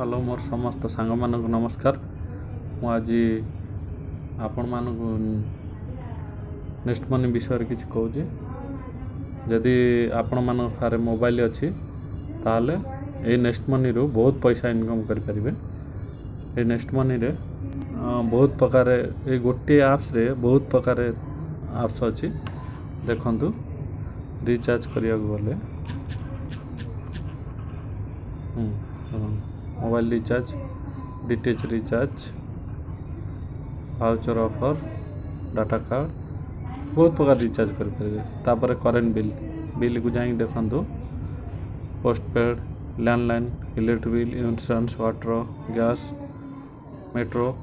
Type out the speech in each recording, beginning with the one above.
Hello मोर समस्त सांग मानक नमस्कार। आज आपण मानक नेस्ट मनी विषय किसी कहूँ जदि आपण मान पारे मोबाइल अच्छी ताले ये नेस्ट मनी रू बहुत पैसा इनकम करें। ये नेस्ट मनी रे बहुत प्रकार ये गोटे आप्स रे बहुत प्रकार आप्स अच्छी देखंतु। रिचार्ज करिया गले mobile recharge, DTH recharge, voucher offer, data card बहुत प्रकार रिचार्ज करें। करेंट बिल को जाए देखो postpaid, landline, electric bill, insurance, water, gas, metro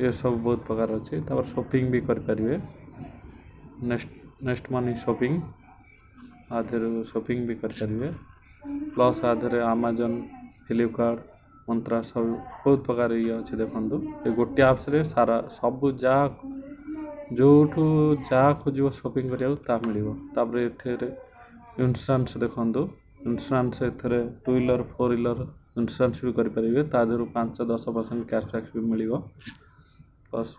ये सब बहुत प्रकार अच्छे। शॉपिंग भी करें। नेस्ट मनी शॉपिंग आधे शॉपिंग भी करें। प्लस आधे अमेजन, फ्लिपकार्ट, मंत्रा सब बहुत प्रकार ये अच्छे देखो। ये गोटे आप्स रे सारा सब जो जहाँ खोज शॉपिंग करा मिल। इंश्योरेंस देखो, इंश्योरेंस एथरे 2 व्हीलर 4 व्हीलर इंश्योरेंस भी करेंगे। तादर 5-10% कैशबैक भी मिल। प्लस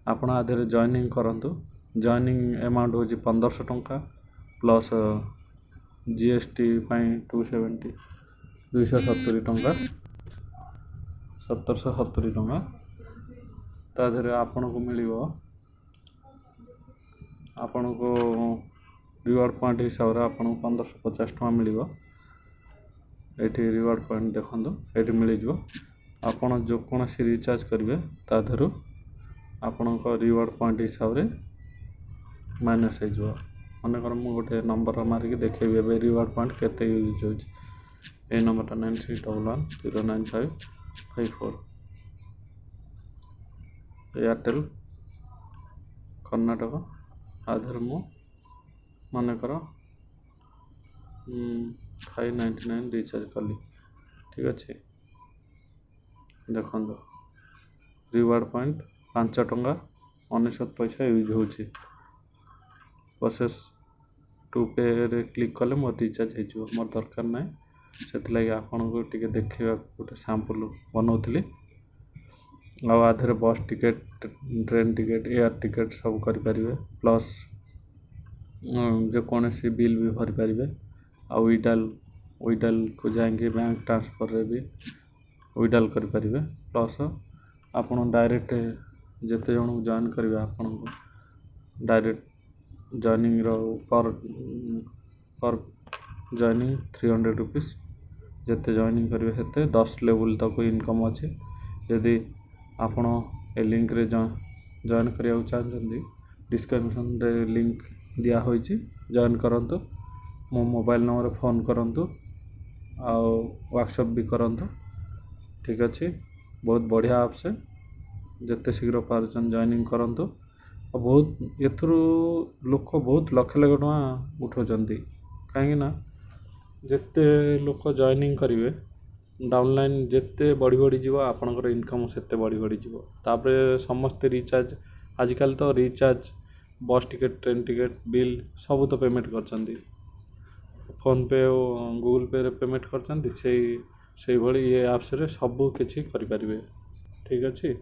आपण आधे जॉइनिंग करूँ। जॉइनिंग अमाउंट हूँ 1500 टंका प्लस जीएसटी 270 टंका 1770 टंका। तादर आपण को मिल आपण को रिवार्ड पॉइंट हिसाब से आपको 1550 टंका मिल। ये रिवार्ड पॉइंट देखो ये मिल आपड़ जो कौन सी रिचार्ज करेंगे तादर आपण रिवार्ड पॉइंट हिसाब से माइनस हो। मनकर मुझे गोटे नंबर मारिक देखेबी रिवार्ड पॉइंट केते यूज हो। ये नंबर 9611095554 एयरटेल कर्नाटक। आधार मु मनकर 599 रिचार्ज कली। ठीक अच्छे देखो रिवार्ड पॉइंट 5 टंका 99 पैसा यूज हो। प्रोसेस टू पे रे क्लिक कले मोर रिचार्ज हो मोर दरकार ना से आपन को टिके देखा गोटे सैंपल बनाऊली। आधे बस ticket, train ticket, air ticket सब करें। प्लस जो कौन सी बिल भी भरी पारे। विड्रॉल को जाएंगे बैंक ट्रांसफर रे भी विड्रॉल करें। प्लस आपन डायरेक्ट जिते जन जॉइन करेंगे आपन को डायरेक्ट जॉइनिंग पर जॉइनिंग 300 रुपीस जिते जॉइनिंग करेंगे सेते 10 लेवल तक इनकम अच्छे। यदि आपण ए लिंक रे जॉइन करिया चाहते डिस्क्रिप्शन रे लिंक दिया होइछि जॉइन करंतु। मो मोबाइल नंबर फोन करंतु आ व्हाट्सएप भी करंतु। ठीक अच्छे बहुत बढ़िया ऐप्स है जिते शीघ्र पार्चन जॉइनिंग करंतु। बहुत एथुरु लोक बहुत लक्ष लक्ष टଙ୍କା उठाउछंती कहीं जिते लोक जॉइनिंग करेंगे डाउनलाइन जिते बढ़ी बढ़ी जीव आपणकर इनकम से बढ़ी बढ़ी जीव। तापर समस्ते रिचार्ज आजिकल तो रिचार्ज बस टिकेट, ट्रेन टिकेट, बिल सब तो पेमेंट करछंती। फोन पे और गूगल पे रे पेमेंट करछंती। से भली ये ऐप्स रे सब किछि करि परिबे। ठीक अछि।